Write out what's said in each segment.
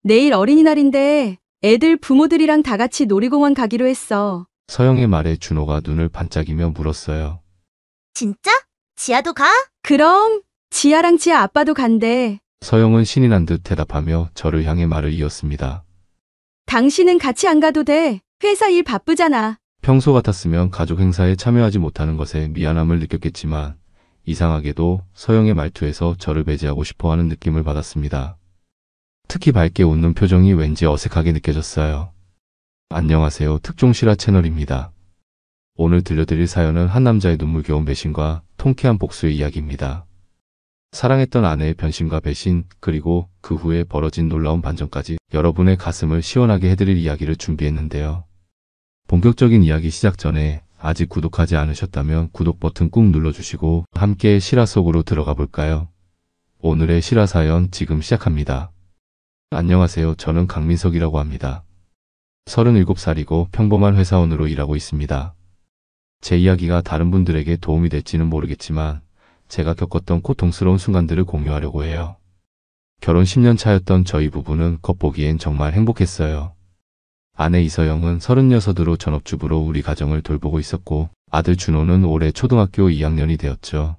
내일 어린이날인데 애들 부모들이랑 다 같이 놀이공원 가기로 했어. 서영의 말에 준호가 눈을 반짝이며 물었어요. 진짜? 지아도 가? 그럼 지아랑 지아 아빠도 간대. 서영은 신이 난 듯 대답하며 저를 향해 말을 이었습니다. 당신은 같이 안 가도 돼. 회사 일 바쁘잖아. 평소 같았으면 가족 행사에 참여하지 못하는 것에 미안함을 느꼈겠지만 이상하게도 서영의 말투에서 저를 배제하고 싶어하는 느낌을 받았습니다. 특히 밝게 웃는 표정이 왠지 어색하게 느껴졌어요. 안녕하세요. 특종실화 채널입니다. 오늘 들려드릴 사연은 한 남자의 눈물겨운 배신과 통쾌한 복수의 이야기입니다. 사랑했던 아내의 변심과 배신, 그리고 그 후에 벌어진 놀라운 반전까지 여러분의 가슴을 시원하게 해드릴 이야기를 준비했는데요. 본격적인 이야기 시작 전에 아직 구독하지 않으셨다면 구독 버튼 꾹 눌러주시고 함께 실화 속으로 들어가 볼까요? 오늘의 실화 사연 지금 시작합니다. 안녕하세요. 저는 강민석이라고 합니다. 37살이고 평범한 회사원으로 일하고 있습니다. 제 이야기가 다른 분들에게 도움이 될지는 모르겠지만 제가 겪었던 고통스러운 순간들을 공유하려고 해요. 결혼 10년 차였던 저희 부부는 겉보기엔 정말 행복했어요. 아내 이서영은 36으로 전업주부로 우리 가정을 돌보고 있었고 아들 준호는 올해 초등학교 2학년이 되었죠.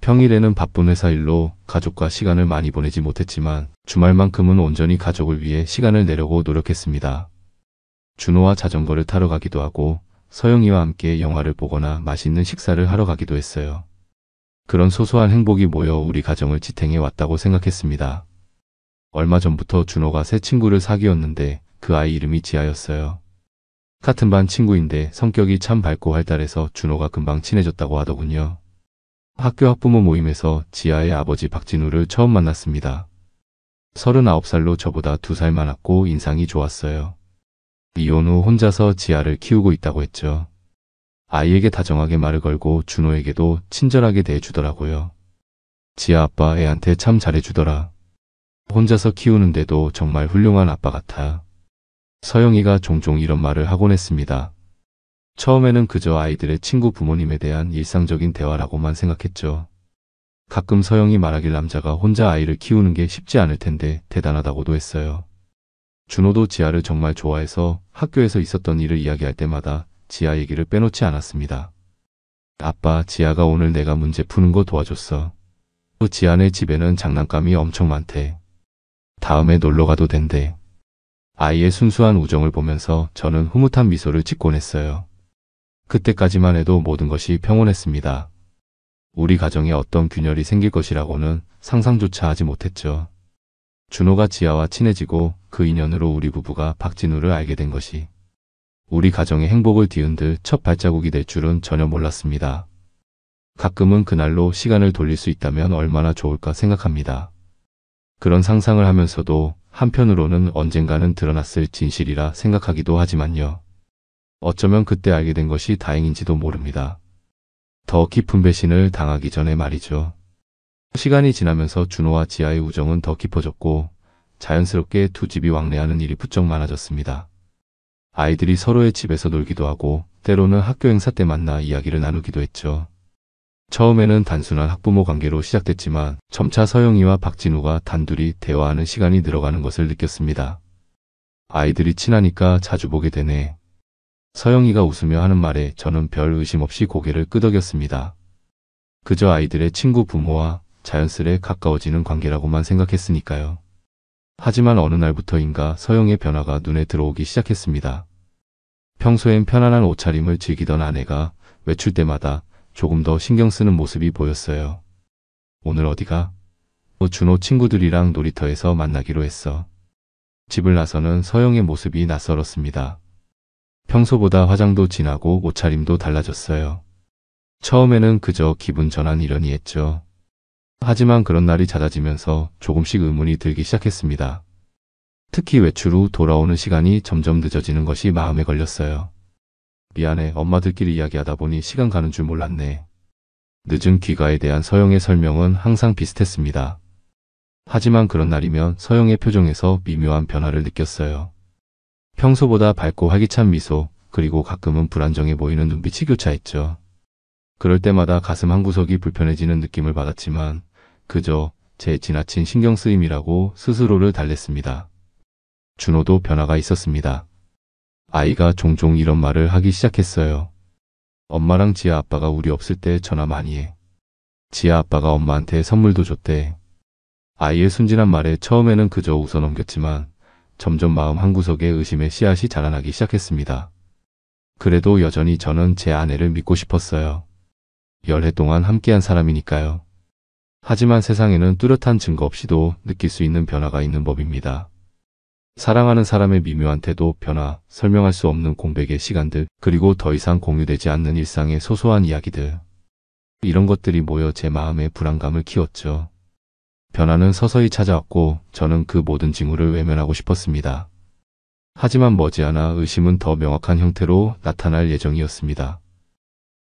평일에는 바쁜 회사 일로 가족과 시간을 많이 보내지 못했지만 주말만큼은 온전히 가족을 위해 시간을 내려고 노력했습니다. 준호와 자전거를 타러 가기도 하고 서영이와 함께 영화를 보거나 맛있는 식사를 하러 가기도 했어요. 그런 소소한 행복이 모여 우리 가정을 지탱해 왔다고 생각했습니다. 얼마 전부터 준호가 새 친구를 사귀었는데 그 아이 이름이 지아였어요. 같은 반 친구인데 성격이 참 밝고 활달해서 준호가 금방 친해졌다고 하더군요. 학교 학부모 모임에서 지아의 아버지 박진우를 처음 만났습니다. 39살로 저보다 2살 많았고 인상이 좋았어요. 이혼 후 혼자서 지아를 키우고 있다고 했죠. 아이에게 다정하게 말을 걸고 준호에게도 친절하게 대해주더라고요. 지아 아빠 애한테 참 잘해주더라. 혼자서 키우는데도 정말 훌륭한 아빠 같아. 서영이가 종종 이런 말을 하곤 했습니다. 처음에는 그저 아이들의 친구 부모님에 대한 일상적인 대화라고만 생각했죠. 가끔 서영이 말하길 남자가 혼자 아이를 키우는 게 쉽지 않을 텐데 대단하다고도 했어요. 준호도 지아를 정말 좋아해서 학교에서 있었던 일을 이야기할 때마다 지아 얘기를 빼놓지 않았습니다. 아빠, 지아가 오늘 내가 문제 푸는 거 도와줬어. 지아네 집에는 장난감이 엄청 많대. 다음에 놀러 가도 된대. 아이의 순수한 우정을 보면서 저는 흐뭇한 미소를 짓곤 했어요. 그때까지만 해도 모든 것이 평온했습니다. 우리 가정에 어떤 균열이 생길 것이라고는 상상조차 하지 못했죠. 준호가 지아와 친해지고 그 인연으로 우리 부부가 박진우를 알게 된 것이 우리 가정의 행복을 뒤흔들 첫 발자국이 될 줄은 전혀 몰랐습니다. 가끔은 그날로 시간을 돌릴 수 있다면 얼마나 좋을까 생각합니다. 그런 상상을 하면서도 한편으로는 언젠가는 드러났을 진실이라 생각하기도 하지만요. 어쩌면 그때 알게 된 것이 다행인지도 모릅니다. 더 깊은 배신을 당하기 전에 말이죠. 시간이 지나면서 준호와 지아의 우정은 더 깊어졌고 자연스럽게 두 집이 왕래하는 일이 부쩍 많아졌습니다. 아이들이 서로의 집에서 놀기도 하고 때로는 학교 행사 때 만나 이야기를 나누기도 했죠. 처음에는 단순한 학부모 관계로 시작됐지만 점차 서영이와 박진우가 단둘이 대화하는 시간이 늘어가는 것을 느꼈습니다. 아이들이 친하니까 자주 보게 되네. 서영이가 웃으며 하는 말에 저는 별 의심 없이 고개를 끄덕였습니다. 그저 아이들의 친구 부모와 자연스레 가까워지는 관계라고만 생각했으니까요. 하지만 어느 날부터인가 서영의 변화가 눈에 들어오기 시작했습니다. 평소엔 편안한 옷차림을 즐기던 아내가 외출 때마다 조금 더 신경 쓰는 모습이 보였어요. 오늘 어디가? 준호 친구들이랑 놀이터에서 만나기로 했어. 집을 나서는 서영의 모습이 낯설었습니다. 평소보다 화장도 진하고 옷차림도 달라졌어요. 처음에는 그저 기분 전환이려니 했죠. 하지만 그런 날이 잦아지면서 조금씩 의문이 들기 시작했습니다. 특히 외출 후 돌아오는 시간이 점점 늦어지는 것이 마음에 걸렸어요. 미안해, 엄마들끼리 이야기하다 보니 시간 가는 줄 몰랐네. 늦은 귀가에 대한 서영의 설명은 항상 비슷했습니다. 하지만 그런 날이면 서영의 표정에서 미묘한 변화를 느꼈어요. 평소보다 밝고 활기찬 미소, 그리고 가끔은 불안정해 보이는 눈빛이 교차했죠. 그럴 때마다 가슴 한구석이 불편해지는 느낌을 받았지만 그저 제 지나친 신경쓰임이라고 스스로를 달랬습니다. 준호도 변화가 있었습니다. 아이가 종종 이런 말을 하기 시작했어요. 엄마랑 지아 아빠가 우리 없을 때 전화 많이 해. 지아 아빠가 엄마한테 선물도 줬대. 아이의 순진한 말에 처음에는 그저 웃어 넘겼지만 점점 마음 한구석에 의심의 씨앗이 자라나기 시작했습니다. 그래도 여전히 저는 제 아내를 믿고 싶었어요. 열해 동안 함께한 사람이니까요. 하지만 세상에는 뚜렷한 증거 없이도 느낄 수 있는 변화가 있는 법입니다. 사랑하는 사람의 미묘한 태도, 변화, 설명할 수 없는 공백의 시간들, 그리고 더 이상 공유되지 않는 일상의 소소한 이야기들. 이런 것들이 모여 제 마음에 불안감을 키웠죠. 변화는 서서히 찾아왔고 저는 그 모든 징후를 외면하고 싶었습니다. 하지만 머지않아 의심은 더 명확한 형태로 나타날 예정이었습니다.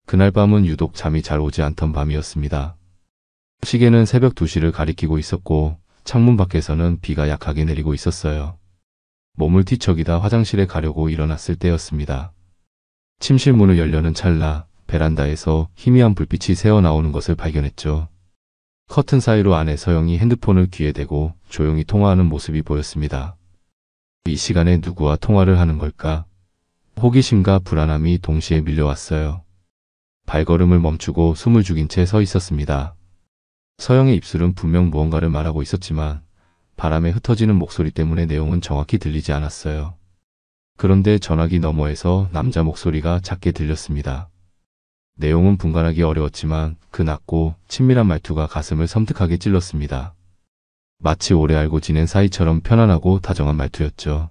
그날 밤은 유독 잠이 잘 오지 않던 밤이었습니다. 시계는 새벽 2시를 가리키고 있었고 창문 밖에서는 비가 약하게 내리고 있었어요. 몸을 뒤척이다 화장실에 가려고 일어났을 때였습니다. 침실 문을 열려는 찰나 베란다에서 희미한 불빛이 새어나오는 것을 발견했죠. 커튼 사이로 안에 서영이 핸드폰을 귀에 대고 조용히 통화하는 모습이 보였습니다. 이 시간에 누구와 통화를 하는 걸까? 호기심과 불안함이 동시에 밀려왔어요. 발걸음을 멈추고 숨을 죽인 채 서 있었습니다. 서영의 입술은 분명 무언가를 말하고 있었지만 바람에 흩어지는 목소리 때문에 내용은 정확히 들리지 않았어요. 그런데 전화기 너머에서 남자 목소리가 작게 들렸습니다. 내용은 분간하기 어려웠지만 그 낮고 친밀한 말투가 가슴을 섬뜩하게 찔렀습니다. 마치 오래 알고 지낸 사이처럼 편안하고 다정한 말투였죠.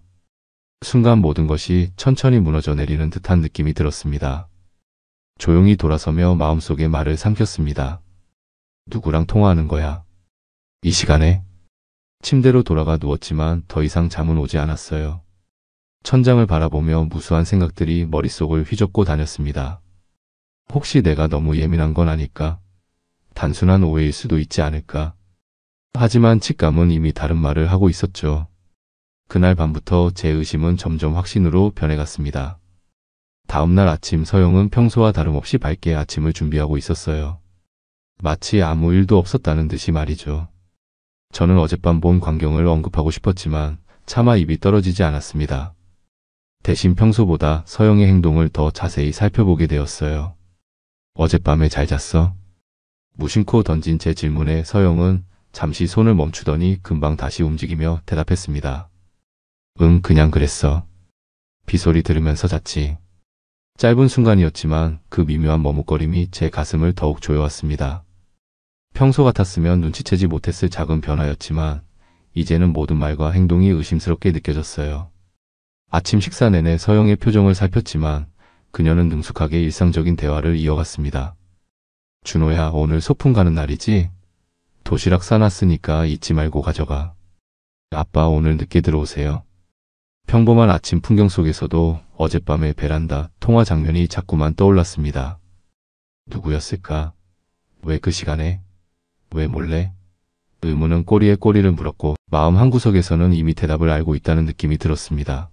순간 모든 것이 천천히 무너져 내리는 듯한 느낌이 들었습니다. 조용히 돌아서며 마음속에 말을 삼켰습니다. 누구랑 통화하는 거야? 이 시간에? 침대로 돌아가 누웠지만 더 이상 잠은 오지 않았어요. 천장을 바라보며 무수한 생각들이 머릿속을 휘젓고 다녔습니다. 혹시 내가 너무 예민한 건 아닐까? 단순한 오해일 수도 있지 않을까? 하지만 직감은 이미 다른 말을 하고 있었죠. 그날 밤부터 제 의심은 점점 확신으로 변해갔습니다. 다음날 아침 서영은 평소와 다름없이 밝게 아침을 준비하고 있었어요. 마치 아무 일도 없었다는 듯이 말이죠. 저는 어젯밤 본 광경을 언급하고 싶었지만 차마 입이 떨어지지 않았습니다. 대신 평소보다 서영의 행동을 더 자세히 살펴보게 되었어요. 어젯밤에 잘 잤어? 무심코 던진 제 질문에 서영은 잠시 손을 멈추더니 금방 다시 움직이며 대답했습니다. 응, 그냥 그랬어. 비소리 들으면서 잤지. 짧은 순간이었지만 그 미묘한 머뭇거림이 제 가슴을 더욱 조여왔습니다. 평소 같았으면 눈치채지 못했을 작은 변화였지만 이제는 모든 말과 행동이 의심스럽게 느껴졌어요. 아침 식사 내내 서영의 표정을 살폈지만 그녀는 능숙하게 일상적인 대화를 이어갔습니다. 준호야, 오늘 소풍 가는 날이지? 도시락 싸놨으니까 잊지 말고 가져가. 아빠 오늘 늦게 들어오세요. 평범한 아침 풍경 속에서도 어젯밤의 베란다 통화 장면이 자꾸만 떠올랐습니다. 누구였을까? 왜 그 시간에? 왜 몰래? 의문은 꼬리에 꼬리를 물었고 마음 한구석에서는 이미 대답을 알고 있다는 느낌이 들었습니다.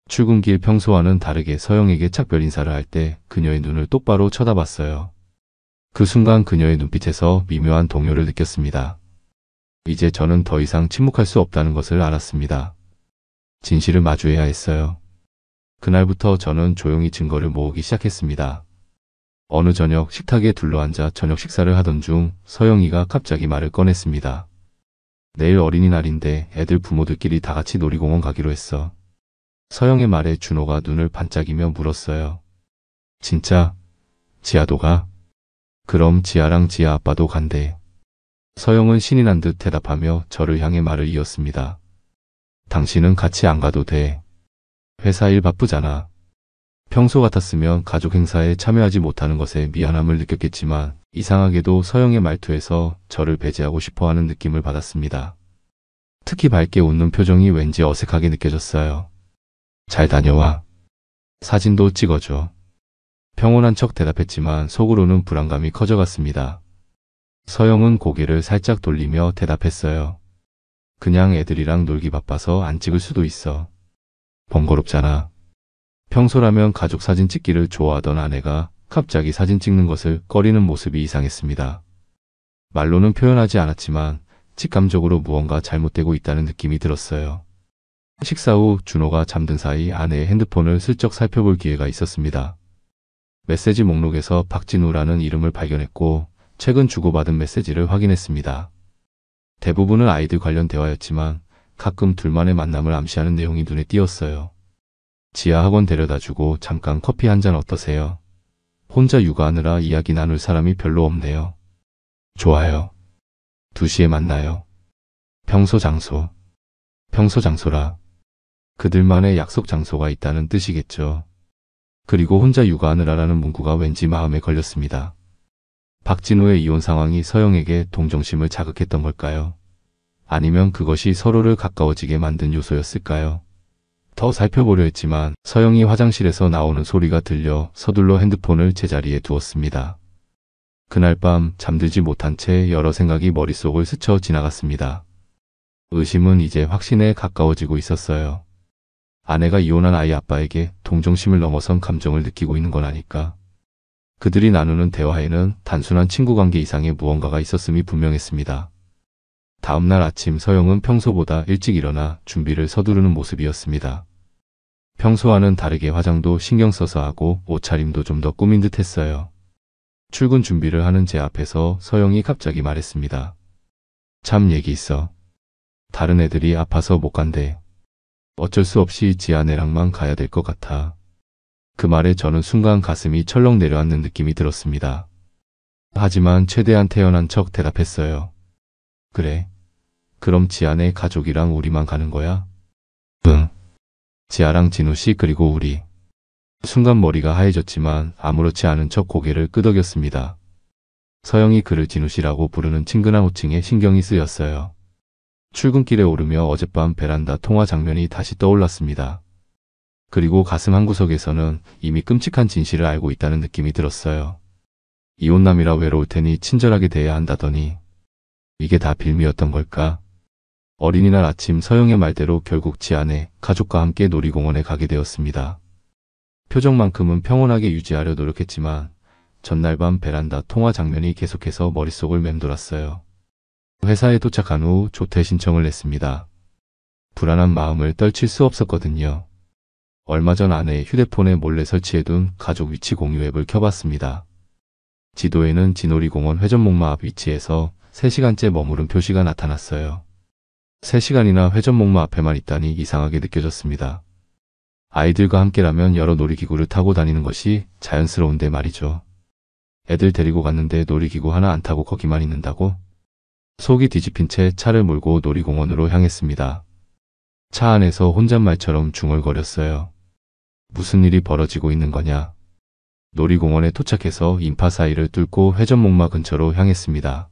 출근길 평소와는 다르게 서영에게 작별 인사를 할 때 그녀의 눈을 똑바로 쳐다봤어요. 그 순간 그녀의 눈빛에서 미묘한 동요를 느꼈습니다. 이제 저는 더 이상 침묵할 수 없다는 것을 알았습니다. 진실을 마주해야 했어요. 그날부터 저는 조용히 증거를 모으기 시작했습니다. 어느 저녁 식탁에 둘러앉아 저녁 식사를 하던 중 서영이가 갑자기 말을 꺼냈습니다. 내일 어린이날인데 애들 부모들끼리 다 같이 놀이공원 가기로 했어. 서영의 말에 준호가 눈을 반짝이며 물었어요. 진짜? 지아도 가? 그럼 지아랑 지아 아빠도 간대. 서영은 신이 난 듯 대답하며 저를 향해 말을 이었습니다. 당신은 같이 안 가도 돼. 회사 일 바쁘잖아. 평소 같았으면 가족 행사에 참여하지 못하는 것에 미안함을 느꼈겠지만 이상하게도 서영의 말투에서 저를 배제하고 싶어하는 느낌을 받았습니다. 특히 밝게 웃는 표정이 왠지 어색하게 느껴졌어요. 잘 다녀와. 사진도 찍어줘. 평온한 척 대답했지만 속으로는 불안감이 커져갔습니다. 서영은 고개를 살짝 돌리며 대답했어요. 그냥 애들이랑 놀기 바빠서 안 찍을 수도 있어. 번거롭잖아. 평소라면 가족 사진 찍기를 좋아하던 아내가 갑자기 사진 찍는 것을 꺼리는 모습이 이상했습니다. 말로는 표현하지 않았지만 직감적으로 무언가 잘못되고 있다는 느낌이 들었어요. 식사 후 준호가 잠든 사이 아내의 핸드폰을 슬쩍 살펴볼 기회가 있었습니다. 메시지 목록에서 박진우라는 이름을 발견했고 최근 주고받은 메시지를 확인했습니다. 대부분은 아이들 관련 대화였지만 가끔 둘만의 만남을 암시하는 내용이 눈에 띄었어요. 지하 학원 데려다주고 잠깐 커피 한 잔 어떠세요? 혼자 육아하느라 이야기 나눌 사람이 별로 없네요. 좋아요. 2시에 만나요. 평소 장소. 평소 장소라. 그들만의 약속 장소가 있다는 뜻이겠죠. 그리고 혼자 육아하느라라는 문구가 왠지 마음에 걸렸습니다. 박진우의 이혼 상황이 서영에게 동정심을 자극했던 걸까요? 아니면 그것이 서로를 가까워지게 만든 요소였을까요? 더 살펴보려 했지만 서영이 화장실에서 나오는 소리가 들려 서둘러 핸드폰을 제자리에 두었습니다. 그날 밤 잠들지 못한 채 여러 생각이 머릿속을 스쳐 지나갔습니다. 의심은 이제 확신에 가까워지고 있었어요. 아내가 이혼한 아이 아빠에게 동정심을 넘어선 감정을 느끼고 있는 건 아닐까? 그들이 나누는 대화에는 단순한 친구 관계 이상의 무언가가 있었음이 분명했습니다. 다음날 아침 서영은 평소보다 일찍 일어나 준비를 서두르는 모습이었습니다. 평소와는 다르게 화장도 신경 써서 하고 옷차림도 좀 더 꾸민 듯 했어요. 출근 준비를 하는 제 앞에서 서영이 갑자기 말했습니다. 참 얘기 있어. 다른 애들이 아파서 못 간대. 어쩔 수 없이 지아내랑만 가야 될 것 같아. 그 말에 저는 순간 가슴이 철렁 내려앉는 느낌이 들었습니다. 하지만 최대한 태연한 척 대답했어요. 그래. 그럼 지아네 가족이랑 우리만 가는 거야? 응. 지아랑 진우씨 그리고 우리. 순간 머리가 하얘졌지만 아무렇지 않은 척 고개를 끄덕였습니다. 서영이 그를 진우씨라고 부르는 친근한 호칭에 신경이 쓰였어요. 출근길에 오르며 어젯밤 베란다 통화 장면이 다시 떠올랐습니다. 그리고 가슴 한구석에서는 이미 끔찍한 진실을 알고 있다는 느낌이 들었어요. 이혼남이라 외로울 테니 친절하게 대해야 한다더니 이게 다 빌미였던 걸까? 어린이날 아침 서영의 말대로 결국 지아내 가족과 함께 놀이공원에 가게 되었습니다. 표정만큼은 평온하게 유지하려 노력했지만 전날 밤 베란다 통화 장면이 계속해서 머릿속을 맴돌았어요. 회사에 도착한 후 조퇴 신청을 냈습니다. 불안한 마음을 떨칠 수 없었거든요. 얼마 전 아내의 휴대폰에 몰래 설치해둔 가족 위치 공유 앱을 켜봤습니다. 지도에는 진오리공원 회전목마 앞 위치에서 3시간째 머무른 표시가 나타났어요. 3시간이나 회전목마 앞에만 있다니 이상하게 느껴졌습니다. 아이들과 함께라면 여러 놀이기구를 타고 다니는 것이 자연스러운데 말이죠. 애들 데리고 갔는데 놀이기구 하나 안 타고 거기만 있는다고? 속이 뒤집힌 채 차를 몰고 놀이공원으로 향했습니다. 차 안에서 혼잣말처럼 중얼거렸어요. 무슨 일이 벌어지고 있는 거냐? 놀이공원에 도착해서 인파 사이를 뚫고 회전목마 근처로 향했습니다.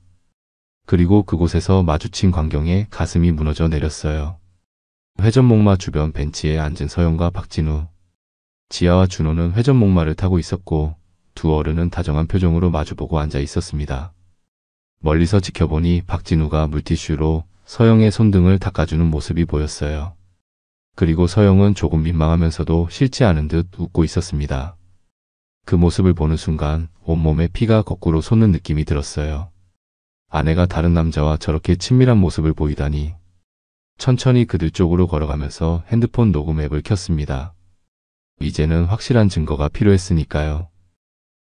그리고 그곳에서 마주친 광경에 가슴이 무너져 내렸어요. 회전목마 주변 벤치에 앉은 서영과 박진우. 지아와 준호는 회전목마를 타고 있었고 두 어른은 다정한 표정으로 마주보고 앉아 있었습니다. 멀리서 지켜보니 박진우가 물티슈로 서영의 손등을 닦아주는 모습이 보였어요. 그리고 서영은 조금 민망하면서도 싫지 않은 듯 웃고 있었습니다. 그 모습을 보는 순간 온몸에 피가 거꾸로 솟는 느낌이 들었어요. 아내가 다른 남자와 저렇게 친밀한 모습을 보이다니. 천천히 그들 쪽으로 걸어가면서 핸드폰 녹음 앱을 켰습니다. 이제는 확실한 증거가 필요했으니까요.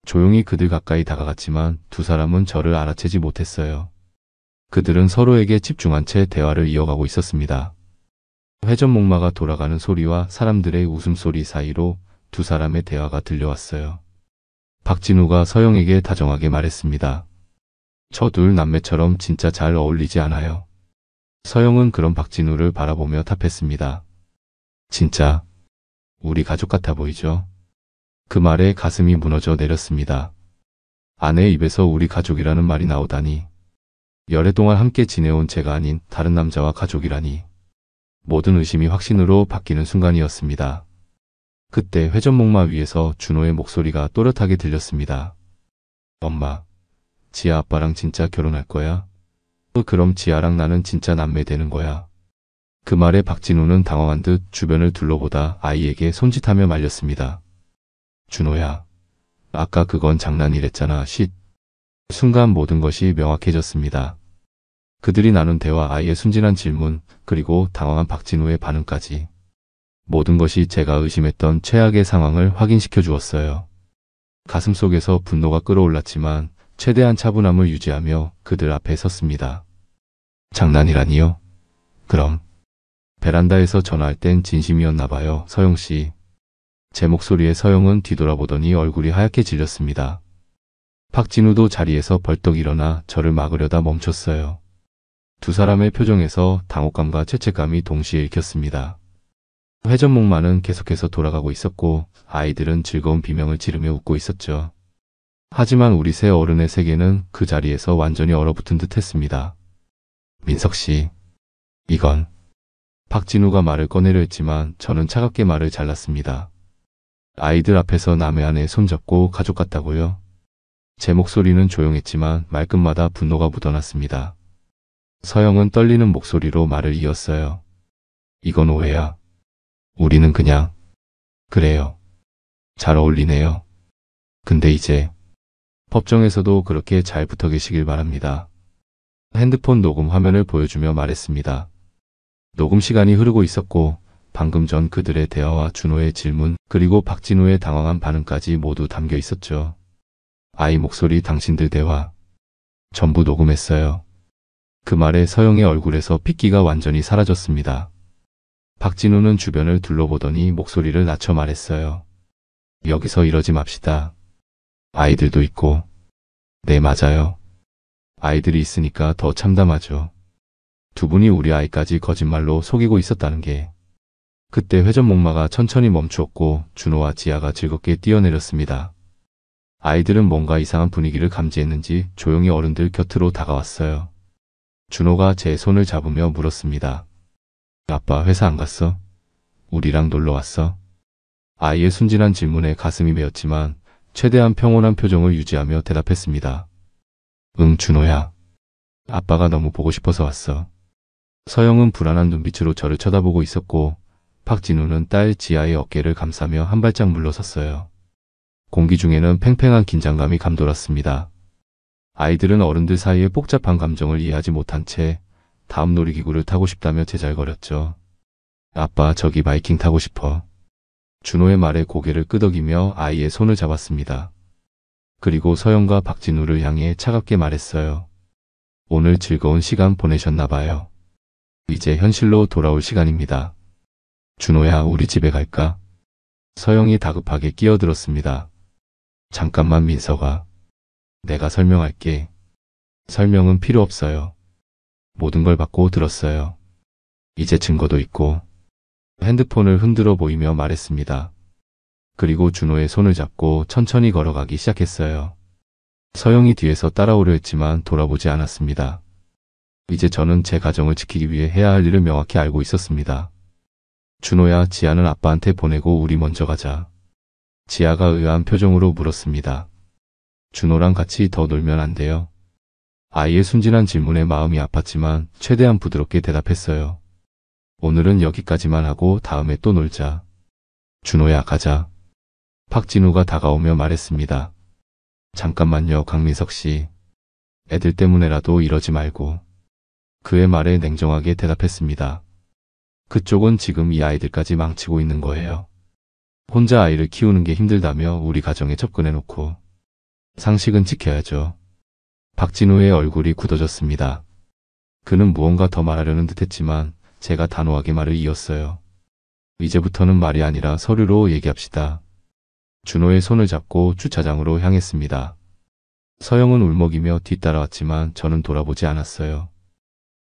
조용히 그들 가까이 다가갔지만 두 사람은 저를 알아채지 못했어요. 그들은 서로에게 집중한 채 대화를 이어가고 있었습니다. 회전목마가 돌아가는 소리와 사람들의 웃음소리 사이로 두 사람의 대화가 들려왔어요. 박진우가 서영에게 다정하게 말했습니다. 저 둘 남매처럼 진짜 잘 어울리지 않아요. 서영은 그런 박진우를 바라보며 답했습니다. 진짜 우리 가족 같아 보이죠? 그 말에 가슴이 무너져 내렸습니다. 아내의 입에서 우리 가족이라는 말이 나오다니. 열애 동안 함께 지내온 제가 아닌 다른 남자와 가족이라니. 모든 의심이 확신으로 바뀌는 순간이었습니다. 그때 회전목마 위에서 준호의 목소리가 또렷하게 들렸습니다. 엄마, 지아 아빠랑 진짜 결혼할 거야? 그럼 지아랑 나는 진짜 남매 되는 거야. 그 말에 박진우는 당황한 듯 주변을 둘러보다 아이에게 손짓하며 말렸습니다. 준호야, 아까 그건 장난이랬잖아. 쉿. 순간 모든 것이 명확해졌습니다. 그들이 나눈 대화, 아이의 순진한 질문, 그리고 당황한 박진우의 반응까지. 모든 것이 제가 의심했던 최악의 상황을 확인시켜 주었어요. 가슴속에서 분노가 끌어올랐지만 최대한 차분함을 유지하며 그들 앞에 섰습니다. 장난이라니요? 그럼. 베란다에서 전화할 땐 진심이었나 봐요, 서영 씨. 제 목소리에 서영은 뒤돌아보더니 얼굴이 하얗게 질렸습니다. 박진우도 자리에서 벌떡 일어나 저를 막으려다 멈췄어요. 두 사람의 표정에서 당혹감과 죄책감이 동시에 읽혔습니다. 회전목마는 계속해서 돌아가고 있었고 아이들은 즐거운 비명을 지르며 웃고 있었죠. 하지만 우리 세 어른의 세계는 그 자리에서 완전히 얼어붙은 듯 했습니다. 민석 씨, 이건... 박진우가 말을 꺼내려 했지만 저는 차갑게 말을 잘랐습니다. 아이들 앞에서 남의 아내 손잡고 가족 같다고요? 제 목소리는 조용했지만 말끝마다 분노가 묻어났습니다. 서영은 떨리는 목소리로 말을 이었어요. 이건 오해야. 우리는 그냥... 그래요. 잘 어울리네요. 근데 이제... 법정에서도 그렇게 잘 붙어 계시길 바랍니다. 핸드폰 녹음 화면을 보여주며 말했습니다. 녹음 시간이 흐르고 있었고 방금 전 그들의 대화와 준호의 질문 그리고 박진우의 당황한 반응까지 모두 담겨 있었죠. 아이 목소리, 당신들 대화 전부 녹음했어요. 그 말에 서영의 얼굴에서 핏기가 완전히 사라졌습니다. 박진우는 주변을 둘러보더니 목소리를 낮춰 말했어요. 여기서 이러지 맙시다. 아이들도 있고. 네, 맞아요. 아이들이 있으니까 더 참담하죠. 두 분이 우리 아이까지 거짓말로 속이고 있었다는 게. 그때 회전목마가 천천히 멈추었고 준호와 지아가 즐겁게 뛰어내렸습니다. 아이들은 뭔가 이상한 분위기를 감지했는지 조용히 어른들 곁으로 다가왔어요. 준호가 제 손을 잡으며 물었습니다. 아빠 회사 안 갔어? 우리랑 놀러 왔어? 아이의 순진한 질문에 가슴이 메었지만 최대한 평온한 표정을 유지하며 대답했습니다. 응, 준호야. 아빠가 너무 보고 싶어서 왔어. 서영은 불안한 눈빛으로 저를 쳐다보고 있었고 박진우는 딸 지아의 어깨를 감싸며 한 발짝 물러섰어요. 공기 중에는 팽팽한 긴장감이 감돌았습니다. 아이들은 어른들 사이의 복잡한 감정을 이해하지 못한 채 다음 놀이기구를 타고 싶다며 제잘거렸죠. 아빠, 저기 바이킹 타고 싶어. 준호의 말에 고개를 끄덕이며 아이의 손을 잡았습니다. 그리고 서영과 박진우를 향해 차갑게 말했어요. 오늘 즐거운 시간 보내셨나 봐요. 이제 현실로 돌아올 시간입니다. 준호야, 우리 집에 갈까? 서영이 다급하게 끼어들었습니다. 잠깐만, 민서가. 내가 설명할게. 설명은 필요 없어요. 모든 걸 받고 들었어요. 이제 증거도 있고. 핸드폰을 흔들어 보이며 말했습니다. 그리고 준호의 손을 잡고 천천히 걸어가기 시작했어요. 서영이 뒤에서 따라오려 했지만 돌아보지 않았습니다. 이제 저는 제 가정을 지키기 위해 해야 할 일을 명확히 알고 있었습니다. 준호야, 지아는 아빠한테 보내고 우리 먼저 가자. 지아가 의아한 표정으로 물었습니다. 준호랑 같이 더 놀면 안 돼요? 아이의 순진한 질문에 마음이 아팠지만 최대한 부드럽게 대답했어요. 오늘은 여기까지만 하고 다음에 또 놀자. 준호야, 가자. 박진우가 다가오며 말했습니다. 잠깐만요, 강민석 씨. 애들 때문에라도 이러지 말고. 그의 말에 냉정하게 대답했습니다. 그쪽은 지금 이 아이들까지 망치고 있는 거예요. 혼자 아이를 키우는 게 힘들다며 우리 가정에 접근해놓고. 상식은 지켜야죠. 박진우의 얼굴이 굳어졌습니다. 그는 무언가 더 말하려는 듯했지만 제가 단호하게 말을 이었어요. 이제부터는 말이 아니라 서류로 얘기합시다. 준호의 손을 잡고 주차장으로 향했습니다. 서영은 울먹이며 뒤따라왔지만 저는 돌아보지 않았어요.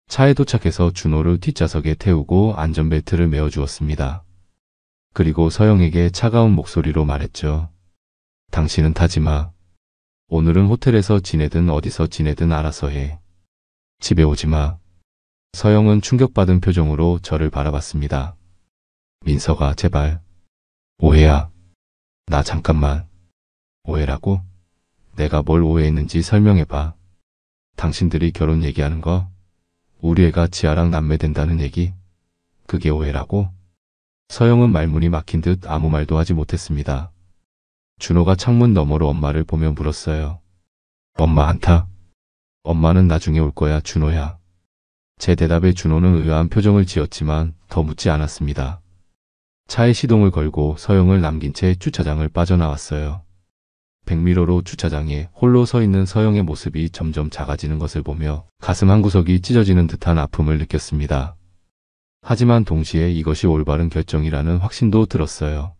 차에 도착해서 준호를 뒷좌석에 태우고 안전벨트를 메어주었습니다. 그리고 서영에게 차가운 목소리로 말했죠. 당신은 타지 마. 오늘은 호텔에서 지내든 어디서 지내든 알아서 해. 집에 오지 마. 서영은 충격받은 표정으로 저를 바라봤습니다. 민서가, 제발. 오해야. 나 잠깐만. 오해라고? 내가 뭘 오해했는지 설명해봐. 당신들이 결혼 얘기하는 거? 우리 애가 지아랑 남매된다는 얘기? 그게 오해라고? 서영은 말문이 막힌 듯 아무 말도 하지 못했습니다. 준호가 창문 너머로 엄마를 보며 물었어요. 엄마 안 타? 엄마는 나중에 올 거야, 준호야. 제 대답에 준호는 의아한 표정을 지었지만 더 묻지 않았습니다. 차에 시동을 걸고 서영을 남긴 채 주차장을 빠져나왔어요. 백미러로 주차장에 홀로 서 있는 서영의 모습이 점점 작아지는 것을 보며 가슴 한구석이 찢어지는 듯한 아픔을 느꼈습니다. 하지만 동시에 이것이 올바른 결정이라는 확신도 들었어요.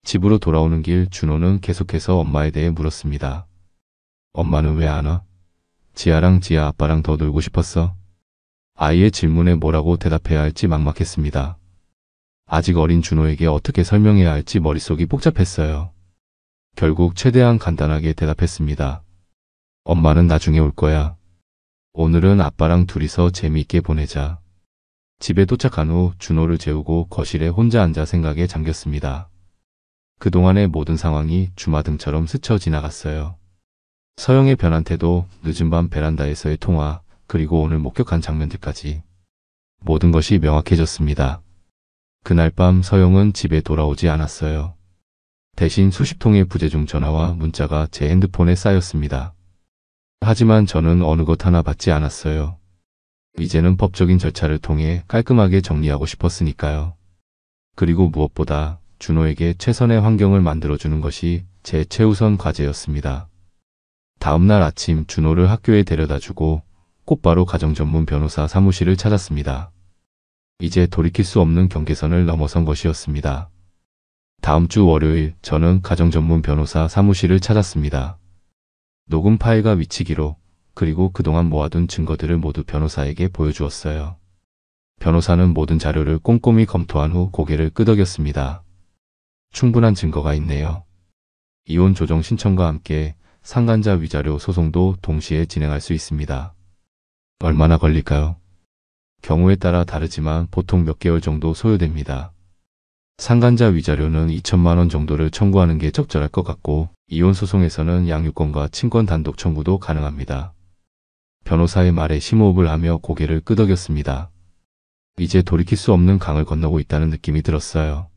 집으로 돌아오는 길 준호는 계속해서 엄마에 대해 물었습니다. 엄마는 왜 안 와? 지아랑 지아 아빠랑 더 놀고 싶었어? 아이의 질문에 뭐라고 대답해야 할지 막막했습니다. 아직 어린 준호에게 어떻게 설명해야 할지 머릿속이 복잡했어요. 결국 최대한 간단하게 대답했습니다. 엄마는 나중에 올 거야. 오늘은 아빠랑 둘이서 재미있게 보내자. 집에 도착한 후 준호를 재우고 거실에 혼자 앉아 생각에 잠겼습니다. 그동안의 모든 상황이 주마등처럼 스쳐 지나갔어요. 서영의 변한 태도, 늦은 밤 베란다에서의 통화, 그리고 오늘 목격한 장면들까지. 모든 것이 명확해졌습니다. 그날 밤 서영은 집에 돌아오지 않았어요. 대신 수십 통의 부재중 전화와 문자가 제 핸드폰에 쌓였습니다. 하지만 저는 어느 것 하나 받지 않았어요. 이제는 법적인 절차를 통해 깔끔하게 정리하고 싶었으니까요. 그리고 무엇보다 준호에게 최선의 환경을 만들어주는 것이 제 최우선 과제였습니다. 다음날 아침 준호를 학교에 데려다주고 곧바로 가정전문 변호사 사무실을 찾았습니다. 이제 돌이킬 수 없는 경계선을 넘어선 것이었습니다. 다음 주 월요일 저는 가정전문 변호사 사무실을 찾았습니다. 녹음 파일과 위치 기록, 그리고 그동안 모아둔 증거들을 모두 변호사에게 보여주었어요. 변호사는 모든 자료를 꼼꼼히 검토한 후 고개를 끄덕였습니다. 충분한 증거가 있네요. 이혼 조정 신청과 함께 상간자 위자료 소송도 동시에 진행할 수 있습니다. 얼마나 걸릴까요? 경우에 따라 다르지만 보통 몇 개월 정도 소요됩니다. 상간자 위자료는 2천만 원 정도를 청구하는 게 적절할 것 같고 이혼 소송에서는 양육권과 친권 단독 청구도 가능합니다. 변호사의 말에 심호흡을 하며 고개를 끄덕였습니다. 이제 돌이킬 수 없는 강을 건너고 있다는 느낌이 들었어요.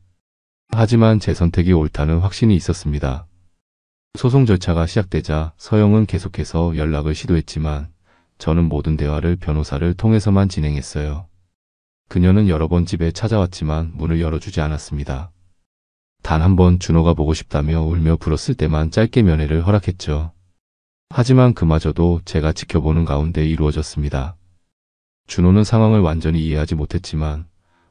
하지만 제 선택이 옳다는 확신이 있었습니다. 소송 절차가 시작되자 서영은 계속해서 연락을 시도했지만 저는 모든 대화를 변호사를 통해서만 진행했어요. 그녀는 여러 번 집에 찾아왔지만 문을 열어주지 않았습니다. 단 한 번 준호가 보고 싶다며 울며 불었을 때만 짧게 면회를 허락했죠. 하지만 그마저도 제가 지켜보는 가운데 이루어졌습니다. 준호는 상황을 완전히 이해하지 못했지만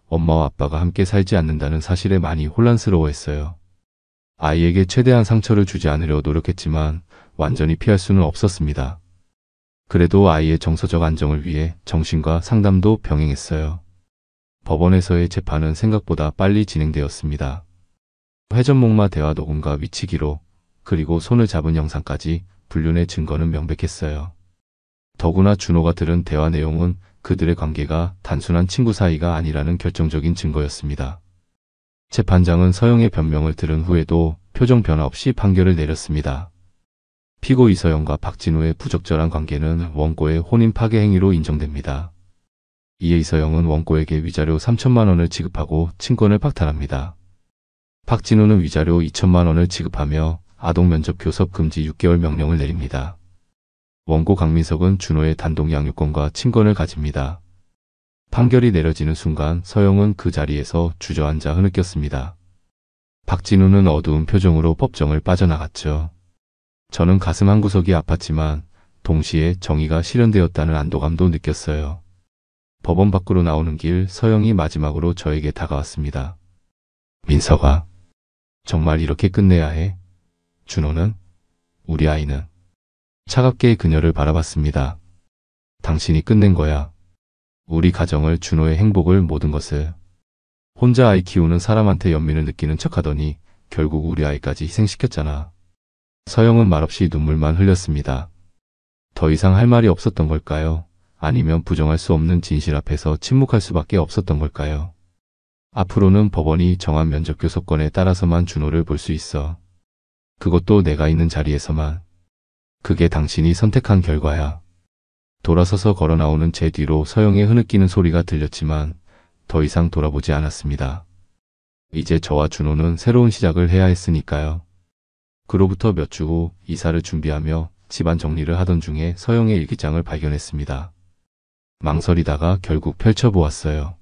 엄마와 아빠가 함께 살지 않는다는 사실에 많이 혼란스러워했어요. 아이에게 최대한 상처를 주지 않으려 노력했지만 완전히 피할 수는 없었습니다. 그래도 아이의 정서적 안정을 위해 정신과 상담도 병행했어요. 법원에서의 재판은 생각보다 빨리 진행되었습니다. 회전목마 대화 녹음과 위치 기록, 그리고 손을 잡은 영상까지 불륜의 증거는 명백했어요. 더구나 준호가 들은 대화 내용은 그들의 관계가 단순한 친구 사이가 아니라는 결정적인 증거였습니다. 재판장은 서영의 변명을 들은 후에도 표정 변화 없이 판결을 내렸습니다. 피고 이서영과 박진우의 부적절한 관계는 원고의 혼인 파괴 행위로 인정됩니다. 이에 이서영은 원고에게 위자료 3천만 원을 지급하고 친권을 박탈합니다. 박진우는 위자료 2천만 원을 지급하며 아동 면접 교섭 금지 6개월 명령을 내립니다. 원고 강민석은 준호의 단독 양육권과 친권을 가집니다. 판결이 내려지는 순간 서영은 그 자리에서 주저앉아 흐느꼈습니다. 박진우는 어두운 표정으로 법정을 빠져나갔죠. 저는 가슴 한구석이 아팠지만 동시에 정의가 실현되었다는 안도감도 느꼈어요. 법원 밖으로 나오는 길 서영이 마지막으로 저에게 다가왔습니다. 민석아, 정말 이렇게 끝내야 해? 준호는? 우리 아이는? 차갑게 그녀를 바라봤습니다. 당신이 끝낸 거야. 우리 가정을, 준호의 행복을, 모든 것을. 혼자 아이 키우는 사람한테 연민을 느끼는 척하더니 결국 우리 아이까지 희생시켰잖아. 서영은 말없이 눈물만 흘렸습니다. 더 이상 할 말이 없었던 걸까요? 아니면 부정할 수 없는 진실 앞에서 침묵할 수밖에 없었던 걸까요? 앞으로는 법원이 정한 면접 교섭권에 따라서만 준호를 볼 수 있어. 그것도 내가 있는 자리에서만. 그게 당신이 선택한 결과야. 돌아서서 걸어 나오는 제 뒤로 서영의 흐느끼는 소리가 들렸지만 더 이상 돌아보지 않았습니다. 이제 저와 준호는 새로운 시작을 해야 했으니까요. 그로부터 몇 주 후 이사를 준비하며 집안 정리를 하던 중에 서영의 일기장을 발견했습니다. 망설이다가 결국 펼쳐보았어요.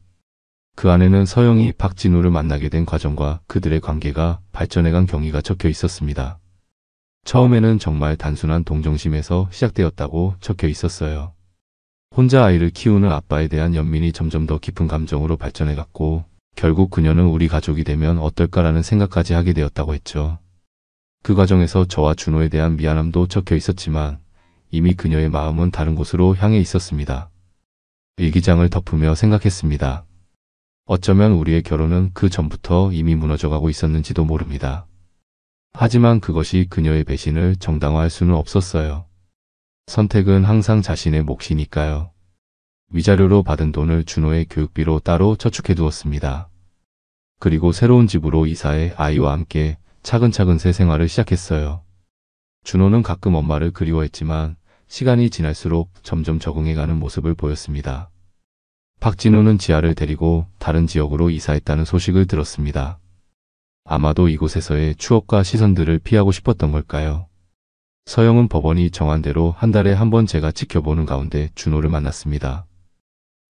그 안에는 서영이 박진우를 만나게 된 과정과 그들의 관계가 발전해간 경위가 적혀 있었습니다. 처음에는 정말 단순한 동정심에서 시작되었다고 적혀 있었어요. 혼자 아이를 키우는 아빠에 대한 연민이 점점 더 깊은 감정으로 발전해갔고 결국 그녀는 우리 가족이 되면 어떨까라는 생각까지 하게 되었다고 했죠. 그 과정에서 저와 준호에 대한 미안함도 적혀 있었지만 이미 그녀의 마음은 다른 곳으로 향해 있었습니다. 일기장을 덮으며 생각했습니다. 어쩌면 우리의 결혼은 그 전부터 이미 무너져가고 있었는지도 모릅니다. 하지만 그것이 그녀의 배신을 정당화할 수는 없었어요. 선택은 항상 자신의 몫이니까요. 위자료로 받은 돈을 준호의 교육비로 따로 저축해 두었습니다. 그리고 새로운 집으로 이사해 아이와 함께 차근차근 새 생활을 시작했어요. 준호는 가끔 엄마를 그리워했지만 시간이 지날수록 점점 적응해가는 모습을 보였습니다. 박진우는 지아를 데리고 다른 지역으로 이사했다는 소식을 들었습니다. 아마도 이곳에서의 추억과 시선들을 피하고 싶었던 걸까요? 서영은 법원이 정한 대로 한 달에 한 번 제가 지켜보는 가운데 준호를 만났습니다.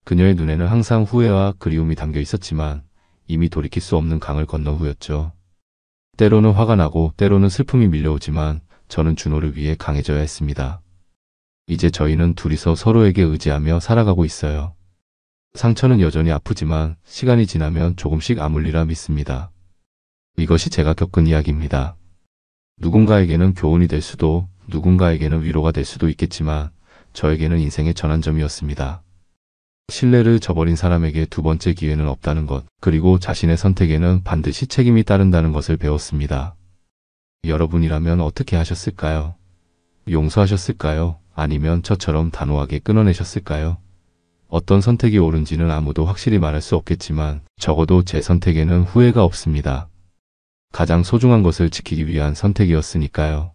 그녀의 눈에는 항상 후회와 그리움이 담겨 있었지만 이미 돌이킬 수 없는 강을 건넌 후였죠. 때로는 화가 나고 때로는 슬픔이 밀려오지만 저는 준호를 위해 강해져야 했습니다. 이제 저희는 둘이서 서로에게 의지하며 살아가고 있어요. 상처는 여전히 아프지만 시간이 지나면 조금씩 아물리라 믿습니다. 이것이 제가 겪은 이야기입니다. 누군가에게는 교훈이 될 수도 누군가에게는 위로가 될 수도 있겠지만 저에게는 인생의 전환점이었습니다. 신뢰를 저버린 사람에게 두 번째 기회는 없다는 것, 그리고 자신의 선택에는 반드시 책임이 따른다는 것을 배웠습니다. 여러분이라면 어떻게 하셨을까요? 용서하셨을까요? 아니면 저처럼 단호하게 끊어내셨을까요? 어떤 선택이 옳은지는 아무도 확실히 말할 수 없겠지만 적어도 제 선택에는 후회가 없습니다. 가장 소중한 것을 지키기 위한 선택이었으니까요.